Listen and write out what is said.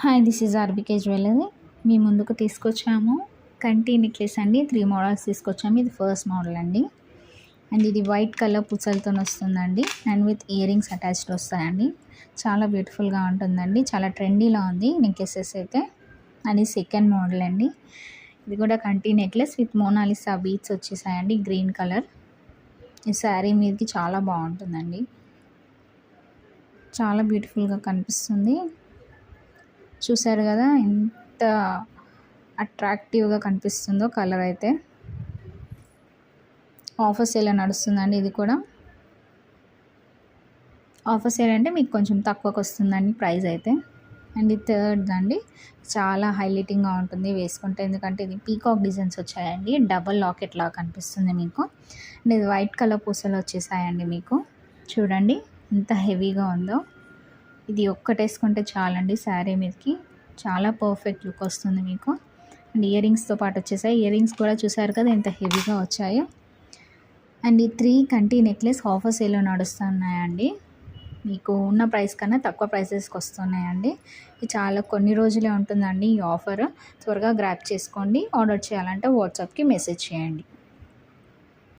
Hi, this is RBK jewellery. మీ ముందుకు తీసుకొచ్చాము కంటి నెక్లెస్ అండి. 3 మోడల్స్ తీసుకొచ్చాము. ఇది ఫస్ట్ మోడల్ అండి. అండ్ ఇది వైట్ కలర్ పుసలతో వస్తుందండి. And with earrings attached వస్తాయండి. చాలా బ్యూటిఫుల్గా ఉంటుందండి. చాలా ట్రెండీలో ఉంది నెక్లెసెస్ అయితే. అది సెకండ్ మోడల్ అండి. ఇది కూడా కంటి నెక్లెస్ విత్ మోనాలిసా బీడ్స్ వచ్చేసాయండి. Green colour. ఈ శారీ మీదకి చాలా బాగుంటుందండి. చాలా బ్యూటిఫుల్గా కనిపిస్తుంది. చూసారు కదా ఎంత అట్రాక్టివ్గా కనిపిస్తుందో కలర్ అయితే. ఆఫర్ సేల్ నడుస్తుందండి. ఇది కూడా ఆఫర్ సేల్ అంటే మీకు కొంచెం తక్కువకి వస్తుందండి ప్రైస్ అయితే. అండ్ ఇది థర్డ్ అండి. చాలా హైలైటింగ్గా ఉంటుంది వేసుకుంటే, ఎందుకంటే ఇది పీకాక్ డిజైన్స్ వచ్చాయండి. డబల్ లాకెట్ లాగా కనిపిస్తుంది మీకు. అండ్ ఇది వైట్ కలర్ పూసలు వచ్చేసాయండి మీకు. చూడండి ఎంత హెవీగా ఉందో. ఇది ఒక్కటేసుకుంటే చాలండి శారీ మీదకి. చాలా పర్ఫెక్ట్ లుక్ వస్తుంది మీకు. అండ్ ఇయర్ రింగ్స్తో పాటు వచ్చేసాయి. ఇయర్ రింగ్స్ కూడా చూసారు కదా ఎంత హెవీగా వచ్చాయో. అండ్ ఈ 3 కంటి నెక్లెస్ ఆఫర్ సేల్లో నడుస్తున్నాయండి. మీకు ఉన్న ప్రైస్ కన్నా తక్కువ ప్రైసెస్కి వస్తున్నాయండి. ఇది చాలా కొన్ని రోజులే ఉంటుందండి ఈ ఆఫర్. త్వరగా గ్రాప్ చేసుకోండి. ఆర్డర్ చేయాలంటే వాట్సాప్కి మెసేజ్ చేయండి.